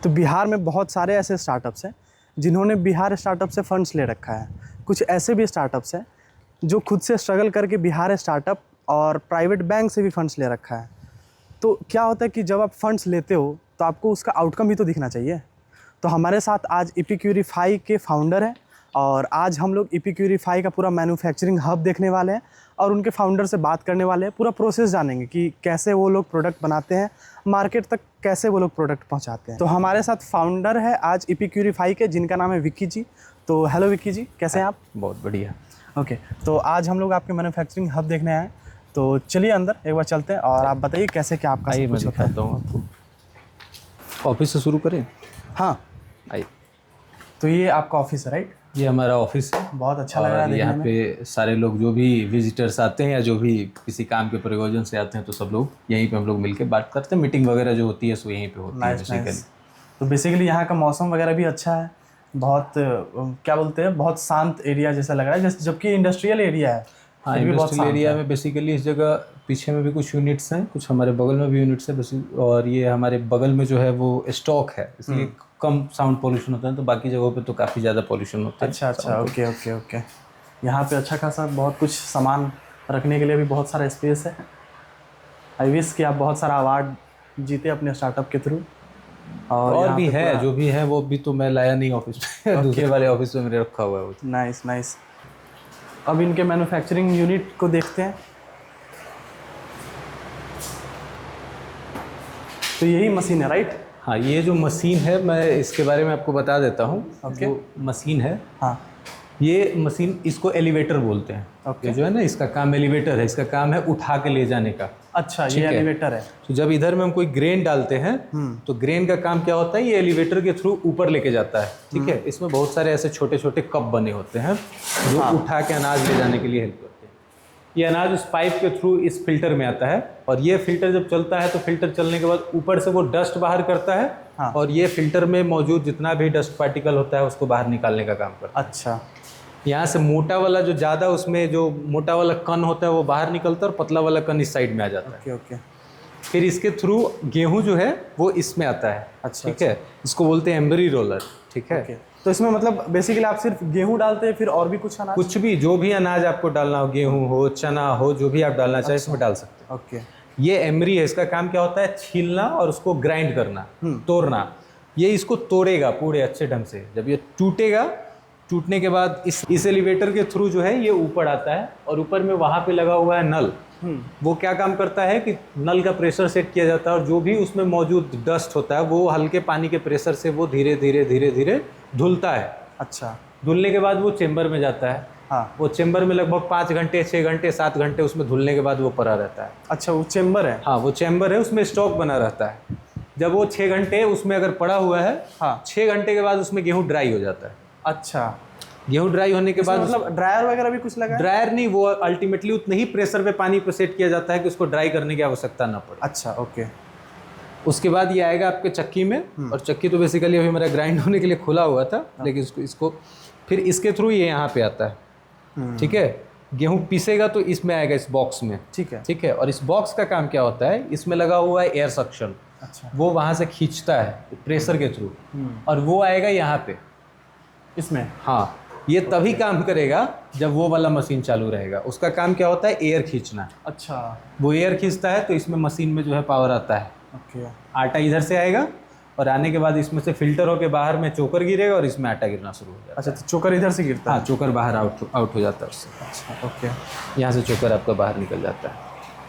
तो बिहार में बहुत सारे ऐसे स्टार्टअप्स हैं जिन्होंने बिहार स्टार्टअप से फंड्स ले रखा है। कुछ ऐसे भी स्टार्टअप्स हैं जो खुद से स्ट्रगल करके बिहार स्टार्टअप और प्राइवेट बैंक से भी फंड्स ले रखा है। तो क्या होता है कि जब आप फंड्स लेते हो तो आपको उसका आउटकम भी तो दिखना चाहिए। तो हमारे साथ आज इपिक्यूरीफाई के फाउंडर हैं और आज हम लोग इपिक्यूरीफाई का पूरा मैन्युफैक्चरिंग हब देखने वाले हैं और उनके फाउंडर से बात करने वाले हैं। पूरा प्रोसेस जानेंगे कि कैसे वो लोग प्रोडक्ट बनाते हैं, मार्केट तक कैसे वो लोग प्रोडक्ट पहुंचाते हैं। तो हमारे साथ फाउंडर है आज इपिक्यूरीफाई के, जिनका नाम है विक्की जी। तो हेलो विक्की जी, कैसे हैं आप? बहुत बढ़िया। ओके, तो आज हम लोग आपके मैन्युफैक्चरिंग हब देखने आए हैं। तो चलिए अंदर एक बार चलते हैं और आप बताइए कैसे क्या आपका आइए सब मैं कुछ होता है। दिखाता हूँ आपको। ऑफिस से शुरू करें? हाँ, आइए। तो ये आपका ऑफिस है, राइट? ये हमारा ऑफिस है। बहुत अच्छा लग रहा है और देखने यहाँ में। पे सारे लोग जो भी विजिटर्स आते हैं या जो भी किसी काम के प्रयोजन से आते हैं तो सब लोग यहीं पे हम लोग मिलके बात करते हैं। मीटिंग वगैरह जो होती है सो यहीं पे होती है नाइस बेसिकली। नाइस। तो बेसिकली यहाँ का मौसम वगैरह भी अच्छा है। बहुत क्या बोलते हैं, बहुत शांत एरिया जैसा लग रहा है, जैसे जबकि इंडस्ट्रियल एरिया है। हाँ, फिर भी बहुत इंडस्ट्रियल शांत एरिया है। में बेसिकली इस जगह पीछे में भी कुछ यूनिट्स हैं, कुछ हमारे बगल में भी यूनिट्स है और ये हमारे बगल में जो है वो स्टॉक है, इसलिए कम साउंड पोल्यूशन होता है। तो बाकी जगहों पे तो काफ़ी ज़्यादा पोल्यूशन होता है। अच्छा, ओके ओके ओके। यहाँ पे अच्छा खासा बहुत कुछ सामान रखने के लिए भी बहुत सारा स्पेस है। आई विश कि आप बहुत सारा अवार्ड जीते अपने स्टार्टअप के थ्रू। और भी है, जो भी है वो भी तो मैं लाया नहीं ऑफिस में। दूसरे वाले ऑफिस में मेरे रखा हुआ है वो। Nice nice. अब इनके मैन्युफैक्चरिंग यूनिट को देखते हैं। तो यही मशीन है, राइट? हाँ, ये जो मशीन है मैं इसके बारे में आपको बता देता हूँ। ओके। जो मशीन है, हाँ, ये मशीन, इसको एलिवेटर बोलते हैं। ओके। ये जो है ना, इसका काम एलिवेटर है। इसका काम है उठा के ले जाने का। अच्छा, ठीक ये है। एलिवेटर है। तो जब इधर में हम कोई ग्रेन डालते हैं तो ग्रेन का काम क्या होता है, ये एलिवेटर के थ्रू ऊपर लेके जाता है। ठीक है। इसमें बहुत सारे ऐसे छोटे छोटे कप बने होते हैं जो उठा के अनाज ले जाने के लिए हेल्प करते हैं। ये अनाज उस पाइप के थ्रू इस फिल्टर में आता है और ये फिल्टर जब चलता है तो फिल्टर चलने के बाद ऊपर से वो डस्ट बाहर करता है। हाँ। और ये फिल्टर में मौजूद जितना भी डस्ट पार्टिकल होता है उसको बाहर निकालने का काम करता है। अच्छा, यहाँ से मोटा वाला जो ज़्यादा, उसमें जो मोटा वाला कण होता है वो बाहर निकलता है और पतला वाला कण इस साइड में आ जाता है। Okay okay. फिर इसके थ्रू गेहूं जो है वो इसमें आता है। अच्छा, ठीक है। इसको बोलते हैं एम्बरी रोलर। ठीक है। ओके। तो इसमें मतलब बेसिकली आप सिर्फ गेहूं डालते हैं, फिर और भी कुछ अनाज? कुछ भी, जो भी अनाज आपको डालना हो, गेहूं हो, चना हो, जो भी आप डालना चाहे इसमें डाल सकते हैं। ओके। ये एमरी है, इसका काम क्या होता है, छीलना और उसको ग्राइंड करना, तोड़ना। ये इसको तोड़ेगा पूरे अच्छे ढंग से। जब ये टूटेगा, टूटने के बाद इस एलिवेटर के थ्रू जो है ये ऊपर आता है और ऊपर में वहाँ पे लगा हुआ है नल। वो क्या काम करता है कि नल का प्रेशर सेट किया जाता है और जो भी उसमें मौजूद डस्ट होता है वो हल्के पानी के प्रेशर से वो धीरे धीरे धीरे धीरे धुलता है। अच्छा। धुलने के बाद वो चेंबर में जाता है। हाँ। वो चेंबर में लगभग 5 घंटे, 6 घंटे, 7 घंटे उसमें धुलने के बाद वो पड़ा रहता है। अच्छा, वो चेंबर है? हाँ, वो चेंबर है, उसमें स्टॉक बना रहता है। जब वो 6 घंटे उसमें अगर पड़ा हुआ है, हाँ, 6 घंटे के बाद उसमें गेहूँ ड्राई हो जाता है। अच्छा। गेहूँ ड्राई होने के बाद मतलब ड्रायर वगैरह भी कुछ लगा है? ड्रायर नहीं, वो अल्टीमेटली उतने ही प्रेशर पे पानी पे सेट किया जाता है कि उसको ड्राई करने की आवश्यकता ना पड़े। अच्छा, ओके। उसके बाद ये आएगा आपके चक्की में। और चक्की तो बेसिकली अभी मेरा ग्राइंड होने के लिए खुला हुआ था, लेकिन इसको फिर इसके थ्रू ये यहाँ पे आता है। ठीक है। गेहूँ पीसेगा तो इसमें आएगा, इस बॉक्स में। ठीक है। ठीक है। और इस बॉक्स का काम क्या होता है, इसमें लगा हुआ है एयर सक्शन। अच्छा। वो वहाँ से खींचता है प्रेशर के थ्रू और वो आएगा यहाँ पे इसमें? हाँ, ये तभी काम करेगा जब वो वाला मशीन चालू रहेगा। उसका काम क्या होता है, एयर खींचना। अच्छा। वो एयर खींचता है तो इसमें मशीन में जो है पावर आता है। ओके। आटा इधर से आएगा और आने के बाद इसमें से फिल्टर होकर बाहर में चोकर गिरेगा और इसमें आटा गिरना शुरू हो जाता है। अच्छा, तो चोकर इधर से गिरता है? हाँ, चोकर बाहर आउट हो जाता है उससे। अच्छा, ओके। यहाँ से चोकर आपका बाहर निकल जाता है।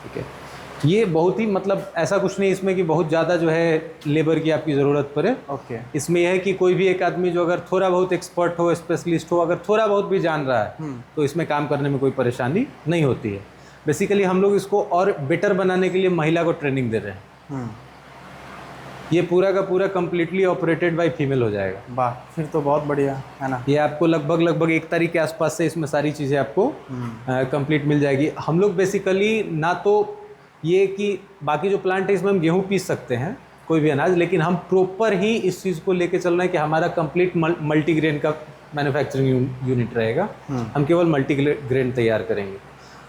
ठीक है। ये बहुत ही, मतलब ऐसा कुछ नहीं इसमें कि बहुत ज़्यादा जो है लेबर की आपकी ज़रूरत पड़े। ओके। इसमें यह है कि कोई भी एक आदमी जो अगर थोड़ा बहुत एक्सपर्ट हो, स्पेशलिस्ट हो, अगर थोड़ा बहुत भी जान रहा है तो इसमें काम करने में कोई परेशानी नहीं होती है। बेसिकली हम लोग इसको और बेटर बनाने के लिए महिला को ट्रेनिंग दे रहे हैं। ये पूरा का पूरा कम्प्लीटली ऑपरेटेड बाय फीमेल हो जाएगा। वाह, फिर तो बहुत बढ़िया है ना। ये आपको लगभग 1 तारीख के आसपास से इसमें सारी चीज़ें आपको कंप्लीट मिल जाएगी। हम लोग बेसिकली ना तो ये कि बाकी जो प्लांट है इसमें हम गेहूँ पीस सकते हैं, कोई भी अनाज, लेकिन हम प्रॉपर ही इस चीज़ को लेके चल रहे हैं कि हमारा कंप्लीट मल्टीग्रेन का मैन्युफैक्चरिंग यूनिट रहेगा। हम केवल मल्टीग्रेन तैयार करेंगे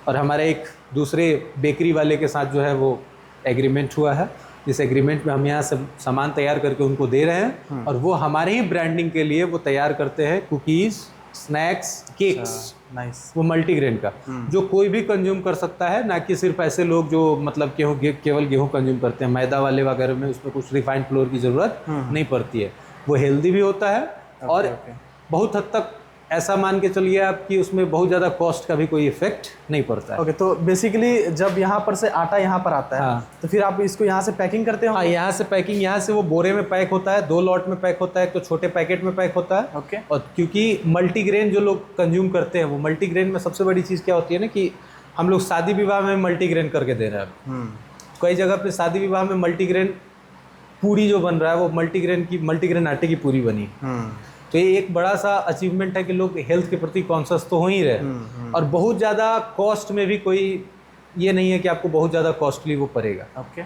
और हमारा एक दूसरे बेकरी वाले के साथ जो है वो एग्रीमेंट हुआ है जिस एग्रीमेंट में हम यहाँ से सामान तैयार करके उनको दे रहे हैं और वो हमारे ही ब्रांडिंग के लिए वो तैयार करते हैं कुकीज़, स्नैक्स, केक्स। नाइस। वो मल्टीग्रेन का जो कोई भी कंज्यूम कर सकता है, ना कि सिर्फ ऐसे लोग जो मतलब केवल गेहूँ कंज्यूम करते हैं। मैदा वाले वगैरह में उसमें कुछ रिफाइंड फ्लोर की ज़रूरत नहीं पड़ती है। वो हेल्दी भी होता है और बहुत हद तक ऐसा मान के चलिए आप कि उसमें बहुत ज़्यादा कॉस्ट का भी कोई इफेक्ट नहीं पड़ता है। ओके, तो बेसिकली जब यहाँ पर से आटा यहाँ पर आता है हाँ। तो फिर आप इसको यहाँ से पैकिंग करते हो? हाँ, यहाँ से पैकिंग, यहाँ से वो बोरे में पैक होता है, 2 लॉट में पैक होता है, तो छोटे पैकेट में पैक होता है। ओके। और क्योंकि मल्टीग्रेन जो लोग कंज्यूम करते हैं, वो मल्टीग्रेन में सबसे बड़ी चीज़ क्या होती है ना कि हम लोग शादी विवाह में मल्टीग्रेन करके दे रहे हैं। कई जगह पे शादी विवाह में मल्टीग्रेन पूरी जो बन रहा है वो मल्टीग्रेन आटे की पूरी बनी। तो ये एक बड़ा सा अचीवमेंट है कि लोग हेल्थ के प्रति कॉन्शियस तो हो ही रहे और बहुत ज़्यादा कॉस्ट में भी कोई ये नहीं है कि आपको बहुत ज़्यादा कॉस्टली वो पड़ेगा। ओके।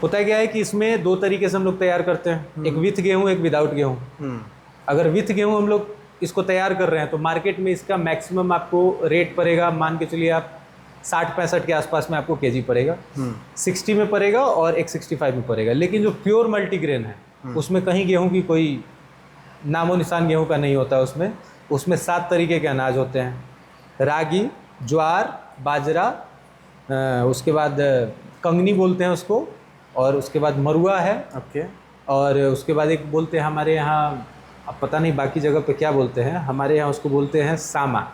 होता क्या है कि इसमें 2 तरीके से हम लोग तैयार करते हैं, एक विथ गेहूँ, एक विदाउट गेहूँ। अगर विथ गेहूँ हम लोग इसको तैयार कर रहे हैं तो मार्केट में इसका मैक्सिमम आपको रेट पड़ेगा, मान के चलिए आप 60-65 के आसपास में आपको केजी पड़ेगा, 60 में पड़ेगा और एक 65 में पड़ेगा। लेकिन जो प्योर मल्टीग्रेन है उसमें कहीं गेहूँ की कोई नामो निशान गेहूँ का नहीं होता। उसमें 7 तरीके के अनाज होते हैं, रागी, ज्वार, बाजरा, उसके बाद कंगनी बोलते हैं उसको, और उसके बाद मरुआ है। ओके। और उसके बाद एक बोलते हैं हमारे यहाँ, अब पता नहीं बाकी जगह पे क्या बोलते हैं, हमारे यहाँ उसको बोलते हैं सामा।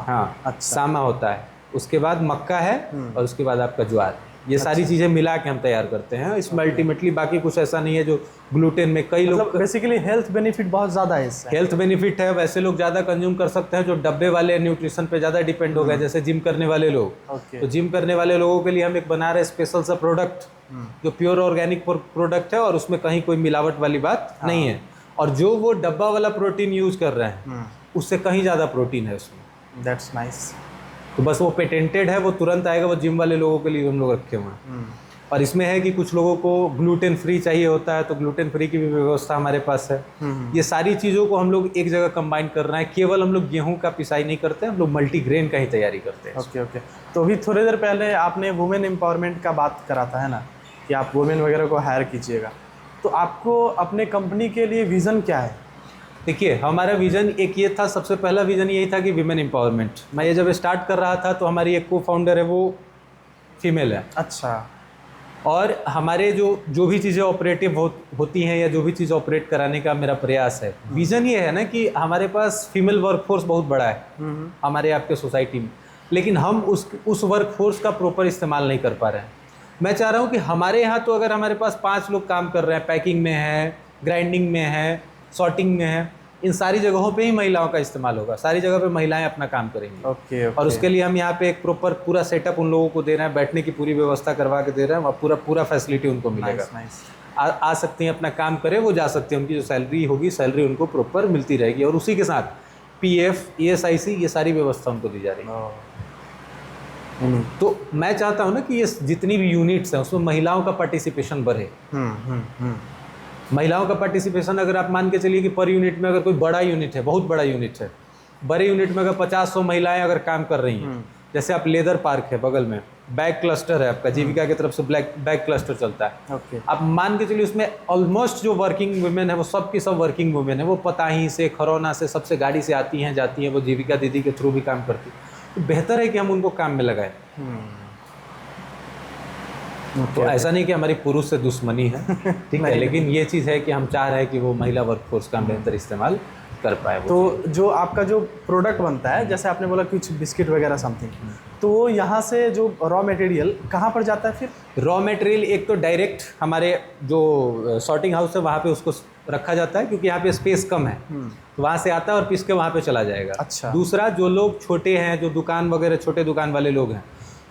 हाँ, अच्छा, सामा होता है। उसके बाद मक्का है और उसके बाद आपका ज्वार। ये सारी चीज़ें मिला के हम तैयार करते हैं इसमें। अल्टीमेटली बाकी कुछ ऐसा नहीं है जो ग्लूटेन में कई लोग, बेसिकली हेल्थ बेनिफिट बहुत ज़्यादा है इससे। हेल्थ बेनिफिट है, वैसे लोग ज़्यादा कंज्यूम कर सकते हैं जो डब्बे वाले न्यूट्रिशन पे ज़्यादा डिपेंड हो गए, जैसे जिम करने वाले लोग। तो जिम करने वाले लोगों के लिए हम एक बना रहे स्पेशल सा प्रोडक्ट जो प्योर ऑर्गेनिक प्रोडक्ट है और उसमें कहीं कोई मिलावट वाली बात नहीं है। और जो वो डब्बा वाला प्रोटीन यूज कर रहे हैं उससे कहीं ज़्यादा प्रोटीन है उसमें। That's nice. तो बस वो पेटेंटेड है, वो तुरंत आएगा, वो जिम वाले लोगों के लिए हम लोग रखे हुए हैं। और इसमें है कि कुछ लोगों को ग्लूटेन फ्री चाहिए होता है तो ग्लूटेन फ्री की भी व्यवस्था हमारे पास है। ये सारी चीज़ों को हम लोग एक जगह कंबाइन कर रहे हैं। केवल हम लोग गेहूं का पिसाई नहीं करते, हम लोग मल्टीग्रेन का ही तैयारी करते हैं। Okay okay. तो अभी थोड़ी देर पहले आपने वुमेन एम्पावरमेंट का बात करा था, है ना, कि आप वुमेन वगैरह को हायर कीजिएगा। तो आपको अपने कंपनी के लिए विज़न क्या है? देखिए, हमारा विज़न एक ये था, सबसे पहला विज़न यही था कि विमेन एम्पावरमेंट। मैं ये जब स्टार्ट कर रहा था तो हमारी एक को फाउंडर है वो फीमेल है। अच्छा। और हमारे जो भी चीज़ें ऑपरेटिव होती हैं या जो भी चीज़ ऑपरेट कराने का मेरा प्रयास है, विज़न ये है ना कि हमारे पास फीमेल वर्कफोर्स बहुत बड़ा है हमारे आपके सोसाइटी में, लेकिन हम उस वर्कफोर्स का प्रॉपर इस्तेमाल नहीं कर पा रहे हैं। मैं चाह रहा हूँ कि हमारे यहाँ तो अगर हमारे पास 5 लोग काम कर रहे हैं, पैकिंग में है, ग्राइंडिंग में है, सॉर्टिंग में है, इन सारी जगहों पे ही महिलाओं का इस्तेमाल होगा। सारी जगह पे महिलाएं अपना काम करेंगी। ओके। और उसके लिए हम यहाँ पे एक प्रॉपर पूरा सेटअप उन लोगों को दे रहे हैं, बैठने की पूरी व्यवस्था करवा के दे रहे हैं, वहाँ पूरा फैसिलिटी उनको मिलेगा। आ सकती हैं, अपना काम करें, वो जा सकते हैं, उनकी जो सैलरी होगी सैलरी उनको प्रॉपर मिलती रहेगी। और उसी के साथ PF, ESIC ये सारी व्यवस्था उनको दी जा रही है। तो मैं चाहता हूँ ना कि ये जितनी भी यूनिट्स हैं उसमें महिलाओं का पार्टिसिपेशन बढ़े। महिलाओं का पार्टिसिपेशन अगर आप मान के चलिए कि पर यूनिट में अगर कोई बड़ा यूनिट है, बहुत बड़ा यूनिट है, बड़े यूनिट में अगर 50-100 महिलाएं अगर काम कर रही हैं, जैसे आप लेदर पार्क है बगल में, बैग क्लस्टर है आपका, जीविका की तरफ से बैग क्लस्टर चलता है। आप मान के चलिए उसमें ऑलमोस्ट जो वर्किंग वुमेन है वो सब की सब वर्किंग वुमेन है। वो पताही से, खरौना से, सबसे गाड़ी से आती हैं जाती हैं, वो जीविका दीदी के थ्रू भी काम करती है। तो बेहतर है कि हम उनको काम में लगाएं। तो ऐसा नहीं कि हमारी पुरुष से दुश्मनी है, ठीक है, लेकिन ये चीज़ है कि हम चाह रहे हैं कि वो महिला वर्कफोर्स का बेहतर इस्तेमाल कर पाए। तो जो आपका जो प्रोडक्ट बनता है, जैसे आपने बोला कुछ बिस्किट वगैरह समथिंग, तो वो यहाँ से जो रॉ मटेरियल कहाँ पर जाता है फिर? रॉ मटेरियल एक तो डायरेक्ट हमारे जो सॉर्टिंग हाउस है वहाँ पे उसको रखा जाता है, क्योंकि यहाँ पे स्पेस कम है, तो वहाँ से आता है और पीस के वहाँ पे चला जाएगा। अच्छा। दूसरा, जो लोग छोटे हैं, जो दुकान वगैरह छोटे दुकान वाले लोग हैं,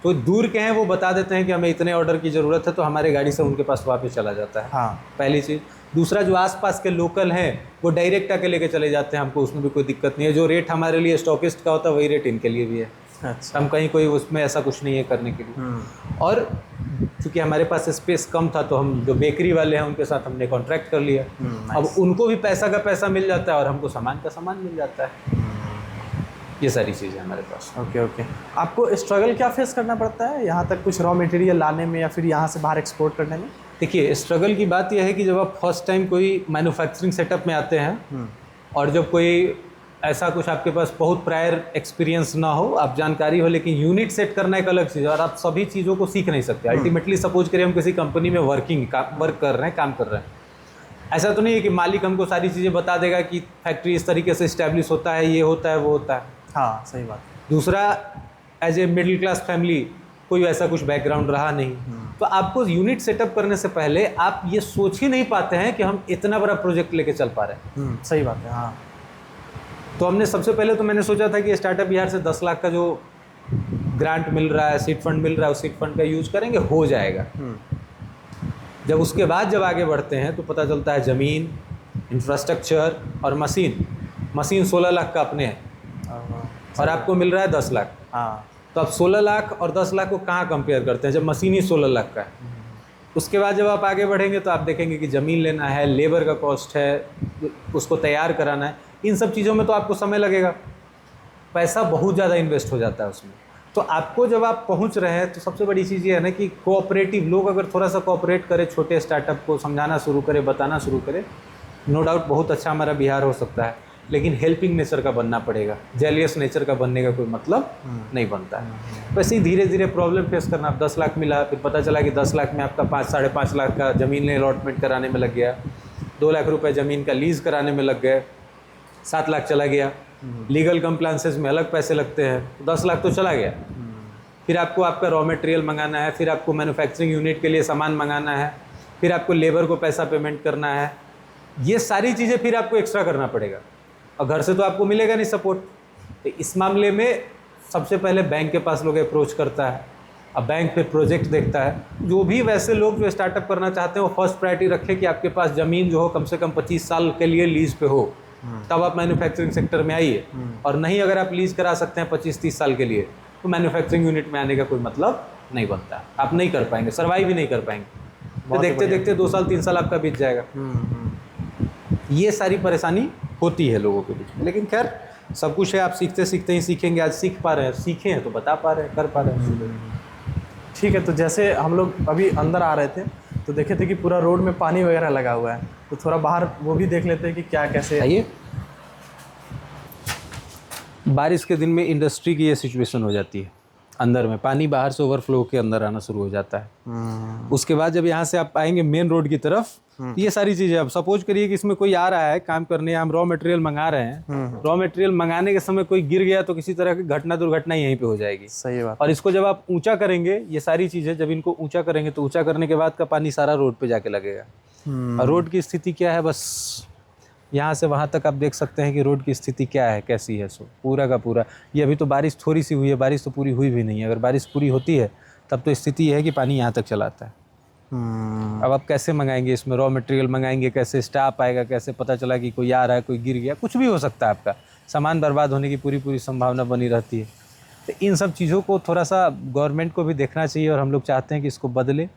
तो दूर के हैं, वो बता देते हैं कि हमें इतने ऑर्डर की ज़रूरत है, तो हमारे गाड़ी से उनके पास वहाँ पे चला जाता है। हाँ, पहली चीज़। दूसरा, जो आसपास के लोकल हैं वो डायरेक्ट आके लेके चले जाते हैं, हमको उसमें भी कोई दिक्कत नहीं है। जो रेट हमारे लिए स्टॉकिस्ट का होता है वही रेट इनके लिए भी है। अच्छा। हम कहीं कोई उसमें ऐसा कुछ नहीं है करने के लिए। और चूँकि हमारे पास स्पेस कम था तो हम जो बेकरी वाले हैं उनके साथ हमने कॉन्ट्रैक्ट कर लिया। अब उनको भी पैसा का पैसा मिल जाता है और हमको सामान का सामान मिल जाता है। ये सारी चीज़ें हमारे पास। Okay okay. आपको स्ट्रगल क्या फेस करना पड़ता है यहाँ तक कुछ रॉ मटेरियल लाने में या फिर यहाँ से बाहर एक्सपोर्ट करने में? देखिए, स्ट्रगल की बात यह है कि जब आप फर्स्ट टाइम कोई मैन्युफैक्चरिंग सेटअप में आते हैं और जब कोई ऐसा कुछ आपके पास बहुत प्रायर एक्सपीरियंस ना हो, आप जानकारी हो, लेकिन यूनिट सेट करना एक अलग चीज़ है और आप सभी चीज़ों को सीख नहीं सकते। अल्टीमेटली सपोज करिए हम किसी कंपनी में वर्क कर रहे हैं, काम कर रहे हैं, ऐसा तो नहीं है कि मालिक हमको सारी चीज़ें बता देगा कि फैक्ट्री इस तरीके से इस्टेब्लिश होता है, ये होता है, वो होता है। हाँ, सही बात। दूसरा, as a middle class family कोई ऐसा कुछ बैकग्राउंड रहा नहीं, तो आपको यूनिट सेटअप करने से पहले आप ये सोच ही नहीं पाते हैं कि हम इतना बड़ा प्रोजेक्ट लेके चल पा रहे हैं। सही बात है। हाँ, तो हमने सबसे पहले तो मैंने सोचा था कि स्टार्टअप बिहार से 10 लाख का जो ग्रांट मिल रहा है, सीड फंड मिल रहा है, उस सीड फंड का यूज करेंगे, हो जाएगा। जब उसके बाद जब आगे बढ़ते हैं तो पता चलता है ज़मीन, इंफ्रास्ट्रक्चर और मशीन 16 लाख का अपने है और आपको मिल रहा है 10 लाख। हाँ, तो आप 16 लाख और 10 लाख को कहाँ कंपेयर करते हैं जब मशीन ही 16 लाख का है। उसके बाद जब आप आगे बढ़ेंगे तो आप देखेंगे कि ज़मीन लेना है, लेबर का कॉस्ट है, उसको तैयार कराना है, इन सब चीज़ों में तो आपको समय लगेगा, पैसा बहुत ज़्यादा इन्वेस्ट हो जाता है उसमें। तो आपको जब आप पहुंच रहे हैं तो सबसे बड़ी चीज़ ये है ना कि कोऑपरेटिव लोग अगर थोड़ा सा कोऑपरेट करें, छोटे स्टार्टअप को समझाना शुरू करें, बताना शुरू करें, नो डाउट बहुत अच्छा हमारा बिहार हो सकता है। लेकिन हेल्पिंग नेचर का बनना पड़ेगा, जेलियस नेचर का बनने का कोई मतलब नहीं बनता है। वैसे ही धीरे धीरे प्रॉब्लम फेस करना। आप 10 लाख मिला, फिर पता चला कि 10 लाख में आपका 5-5.5 लाख का ज़मीन अलॉटमेंट कराने में लग गया, 2 लाख रुपए ज़मीन का लीज़ कराने में लग गए, 7 लाख चला गया, लीगल कंप्लायंसेस में अलग पैसे लगते हैं, 10 लाख तो चला गया। फिर आपको आपका रॉ मटेरियल मंगाना है, फिर आपको मैन्युफैक्चरिंग यूनिट के लिए सामान मंगाना है, फिर आपको लेबर को पैसा पेमेंट करना है, ये सारी चीज़ें फिर आपको एक्स्ट्रा करना पड़ेगा और घर से तो आपको मिलेगा नहीं सपोर्ट। तो इस मामले में सबसे पहले बैंक के पास लोग अप्रोच करता है, अब बैंक फिर प्रोजेक्ट देखता है। जो भी वैसे लोग जो स्टार्टअप करना चाहते हैं वो फर्स्ट प्रायोरिटी रखें कि आपके पास ज़मीन जो हो कम से कम 25 साल के लिए लीज़ पे हो, तब आप मैन्युफैक्चरिंग सेक्टर में आइए। और नहीं अगर आप लीज़ करा सकते हैं 25-30 साल के लिए तो मैन्युफैक्चरिंग यूनिट में आने का कोई मतलब नहीं बनता, आप नहीं कर पाएंगे, सर्वाइव ही नहीं कर पाएंगे। तो देखते देखते 2 साल 3 साल आपका बीत जाएगा। ये सारी परेशानी होती है लोगों के बीच में, लेकिन खैर सब कुछ है, आप सीखते सीखते ही सीखेंगे। आज सीख पा रहे हैं, सीखे हैं तो बता पा रहे हैं, कर पा रहे हैं। ठीक है। तो जैसे हम लोग अभी अंदर आ रहे थे तो देखे थे कि पूरा रोड में पानी वगैरह लगा हुआ है, तो थोड़ा बाहर वो भी देख लेते हैं कि क्या कैसे। आइए। बारिश के दिन में इंडस्ट्री की ये सिचुएशन हो जाती है, अंदर में पानी बाहर से ओवरफ्लो के अंदर आना शुरू हो जाता है। उसके बाद जब यहाँ से आप आएंगे मेन रोड की तरफ, ये सारी चीज़ें, अब सपोज करिए कि इसमें कोई आ रहा है काम करने, हम रॉ मटेरियल मंगा रहे हैं, रॉ मटेरियल मंगाने के समय कोई गिर गया तो किसी तरह की घटना दुर्घटना यहीं पे हो जाएगी। सही बात। और इसको जब आप ऊंचा करेंगे, ये सारी चीज़ें जब इनको ऊंचा करेंगे तो ऊंचा करने के बाद का पानी सारा रोड पे जाके लगेगा। और रोड की स्थिति क्या है, बस यहाँ से वहाँ तक आप देख सकते हैं कि रोड की स्थिति क्या है, कैसी है। सो पूरा का पूरा ये अभी तो बारिश थोड़ी सी हुई है, बारिश तो पूरी हुई भी नहीं है। अगर बारिश पूरी होती है तब तो स्थिति यह है कि पानी यहाँ तक चलाता है। अब आप कैसे मंगाएंगे, इसमें रॉ मटेरियल मंगाएंगे कैसे, स्टाफ आएगा कैसे, पता चला कि कोई आ रहा है, कोई गिर गया, कुछ भी हो सकता है, आपका सामान बर्बाद होने की पूरी संभावना बनी रहती है। तो इन सब चीज़ों को थोड़ा सा गवर्नमेंट को भी देखना चाहिए और हम लोग चाहते हैं कि इसको बदले।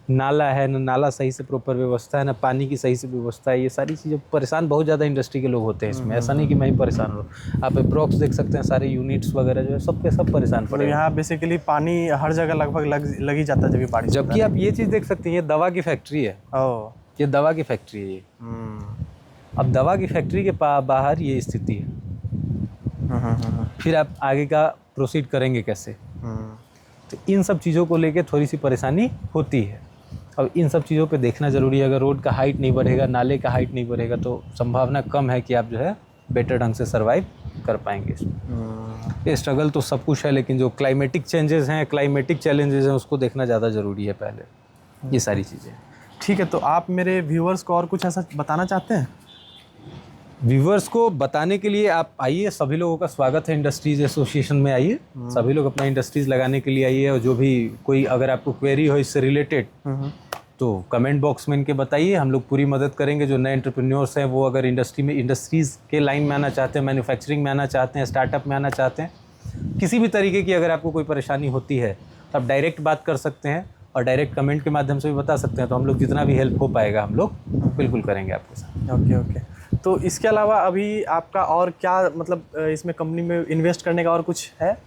नाला है ना, नाला सही से प्रॉपर व्यवस्था है ना, पानी की सही से व्यवस्था है, ये सारी चीज़ें परेशान बहुत ज़्यादा इंडस्ट्री के लोग होते हैं इसमें। ऐसा नहीं कि मैं ही परेशान हूँ, आप अप्रॉक्स देख सकते हैं सारे यूनिट्स वगैरह जो है सब के सब परेशान पड़े। यहाँ बेसिकली पानी हर जगह लगभग लग ही जाता है जब भी बारिश। जबकि आप ये चीज़ देख सकते हैं, ये दवा की फैक्ट्री है। ये दवा की फैक्ट्री है ये। अब दवा की फैक्ट्री के बाहर ये स्थिति है, फिर आप आगे का प्रोसीड करेंगे कैसे? तो इन सब चीज़ों को लेके थोड़ी सी परेशानी होती है। अब इन सब चीज़ों पे देखना ज़रूरी है। अगर रोड का हाइट नहीं बढ़ेगा, नाले का हाइट नहीं बढ़ेगा तो संभावना कम है कि आप जो है बेटर ढंग से सर्वाइव कर पाएंगे इसमें। ये स्ट्रगल तो सब कुछ है, लेकिन जो क्लाइमेटिक चेंजेस हैं, क्लाइमेटिक चैलेंजेस हैं, उसको देखना ज़्यादा ज़रूरी है पहले, ये सारी चीज़ें। ठीक है। तो आप मेरे व्यूअर्स को और कुछ ऐसा बताना चाहते हैं? व्यूवर्स को बताने के लिए आप आइए, सभी लोगों का स्वागत है इंडस्ट्रीज़ एसोसिएशन में। आइए, सभी लोग अपना इंडस्ट्रीज़ लगाने के लिए आइए। और जो भी कोई अगर आपको क्वेरी हो इससे रिलेटेड तो कमेंट बॉक्स में इनके बताइए, हम लोग पूरी मदद करेंगे। जो नए एंटरप्रेन्योर्स हैं वो अगर इंडस्ट्रीज़ के लाइन में आना चाहते हैं, मैन्युफैक्चरिंग में आना चाहते हैं, स्टार्टअप में आना चाहते हैं, किसी भी तरीके की अगर आपको कोई परेशानी होती है तो आप डायरेक्ट बात कर सकते हैं और डायरेक्ट कमेंट के माध्यम से भी बता सकते हैं। तो हम लोग जितना भी हेल्प हो पाएगा हम लोग बिल्कुल करेंगे आपके साथ। ओके। तो इसके अलावा अभी आपका और क्या मतलब इसमें कंपनी में इन्वेस्ट करने का और कुछ है?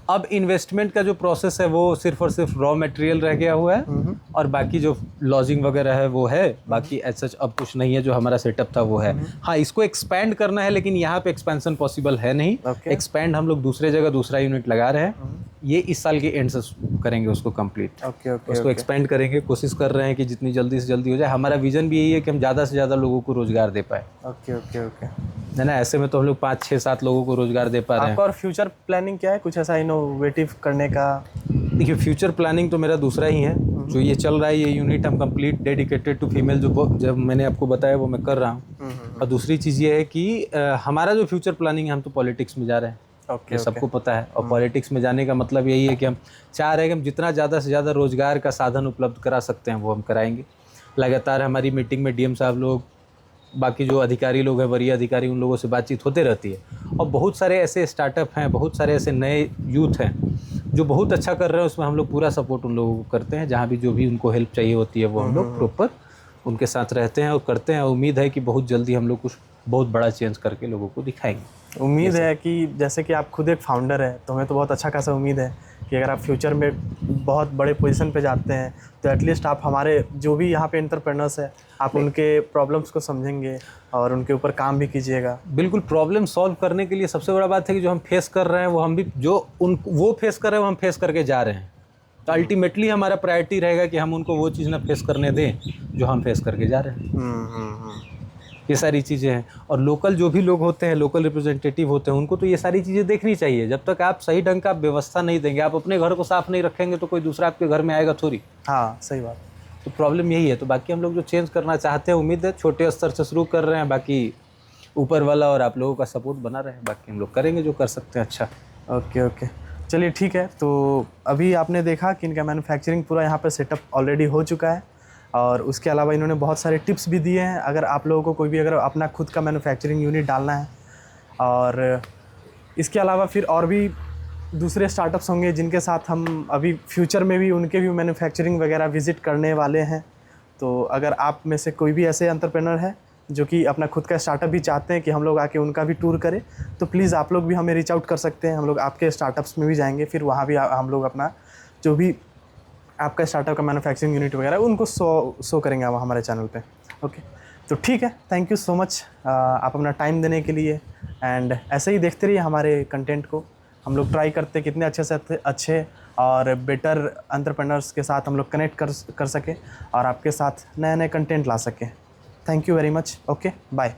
अब इन्वेस्टमेंट का जो प्रोसेस है वो सिर्फ और सिर्फ रॉ मटेरियल रह गया हुआ है और बाकी जो लॉजिंग वगैरह है वो है, बाकी एज सच अब कुछ नहीं है। जो हमारा सेटअप था वो है। हाँ, इसको एक्सपैंड करना है लेकिन यहाँ पे एक्सपेंशन पॉसिबल है नहीं। एक्सपैंड हम लोग दूसरे जगह दूसरा यूनिट लगा रहे हैं। ये इस साल के एंड से करेंगे उसको कंप्लीट। उसको एक्सपेंड करेंगे, कोशिश कर रहे हैं कि जितनी जल्दी से जल्दी हो जाए। हमारा विजन भी यही है कि हम ज़्यादा से ज़्यादा लोगों को रोजगार दे पाए। ओके है ना, ऐसे में तो हम लोग 5, 6, 7 लोगों को रोजगार दे पा रहे हैं। आपका और फ्यूचर प्लानिंग क्या है, कुछ ऐसा इनोवेटिव करने का? देखिए, फ्यूचर प्लानिंग तो मेरा दूसरा ही है। जो ये चल रहा है ये यूनिट हम कंप्लीट डेडिकेटेड टू फीमेल जो जब मैंने आपको बताया वो मैं कर रहा हूँ। और दूसरी चीज़ ये है कि हमारा जो फ्यूचर प्लानिंग है, हम तो पॉलिटिक्स में जा रहे हैं। ये सबको पता है। और पॉलिटिक्स में जाने का मतलब यही है कि हम चाह रहे हैं कि हम जितना ज़्यादा से ज़्यादा रोजगार का साधन उपलब्ध करा सकते हैं वो हम कराएंगे। लगातार हमारी मीटिंग में डीएम साहब लोग, बाकी जो अधिकारी लोग हैं, वरीय अधिकारी, उन लोगों से बातचीत होते रहती है। और बहुत सारे ऐसे स्टार्टअप हैं, बहुत सारे ऐसे नए यूथ हैं जो बहुत अच्छा कर रहे हैं। उसमें हम लोग पूरा सपोर्ट उन लोगों को करते हैं। जहाँ भी जो भी उनको हेल्प चाहिए होती है वो हम लोग प्रॉपर उनके साथ रहते हैं और करते हैं। उम्मीद है कि बहुत जल्दी हम लोग कुछ बहुत बड़ा चेंज करके लोगों को दिखाएंगे। उम्मीद है कि जैसे कि आप खुद एक फाउंडर है तो हमें तो बहुत अच्छा खासा उम्मीद है कि अगर आप फ्यूचर में बहुत बड़े पोजीशन पे जाते हैं तो एटलीस्ट आप हमारे जो भी यहाँ पे एंटरप्रेन्योर्स है, आप उनके प्रॉब्लम्स को समझेंगे और उनके ऊपर काम भी कीजिएगा। बिल्कुल, प्रॉब्लम सॉल्व करने के लिए सबसे बड़ा बात है कि जो हम फेस कर रहे हैं वो हम भी वो फेस कर रहे हैं वो हम फेस करके जा रहे हैं। तो अल्टीमेटली हमारा प्रायोरिटी रहेगा कि हम उनको वो चीज़ ना फेस करने दें जो हम फेस करके जा रहे हैं। ये सारी चीज़ें हैं। और लोकल जो भी लोग होते हैं, लोकल रिप्रेजेंटेटिव होते हैं, उनको तो ये सारी चीज़ें देखनी चाहिए। जब तक आप सही ढंग का व्यवस्था नहीं देंगे, आप अपने घर को साफ़ नहीं रखेंगे तो कोई दूसरा आपके घर में आएगा थोड़ी। हाँ, सही बात। तो प्रॉब्लम यही है। तो बाकी हम लोग जो चेंज करना चाहते हैं, उम्मीद है छोटे स्तर से शुरू कर रहे हैं। बाकी ऊपर वाला और आप लोगों का सपोर्ट बना रहे हैं। बाकी हम लोग करेंगे जो कर सकते हैं। अच्छा, ओके, चलिए ठीक है। तो अभी आपने देखा कि इनका मैन्युफैक्चरिंग पूरा यहाँ पर सेटअप ऑलरेडी हो चुका है और उसके अलावा इन्होंने बहुत सारे टिप्स भी दिए हैं। अगर आप लोगों को कोई भी अगर अपना खुद का मैन्युफैक्चरिंग यूनिट डालना है, और इसके अलावा फिर और भी दूसरे स्टार्टअप्स होंगे जिनके साथ हम अभी फ्यूचर में भी उनके भी मैन्युफैक्चरिंग वगैरह विज़िट करने वाले हैं। तो अगर आप में से कोई भी ऐसे एंटरप्रेन्योर है जो कि अपना खुद का स्टार्टअप भी चाहते हैं कि हम लोग आके उनका भी टूर करें, तो प्लीज़ आप लोग भी हमें रीच आउट कर सकते हैं। हम लोग आपके स्टार्टअप्स में भी जाएंगे, फिर वहाँ भी हम लोग अपना जो भी आपका स्टार्टअप का मैन्युफैक्चरिंग यूनिट वगैरह उनको शो करेंगे हमारे चैनल पे। ओके, तो ठीक है, थैंक यू सो मच आप अपना टाइम देने के लिए। एंड ऐसे ही देखते रहिए हमारे कंटेंट को। हम लोग ट्राई करते हैं कितने अच्छे से अच्छे और बेटर एंटरप्रेन्योर्स के साथ हम लोग कनेक्ट कर सकें और आपके साथ नए नए कंटेंट ला सकें। Thank you very much. Okay, bye.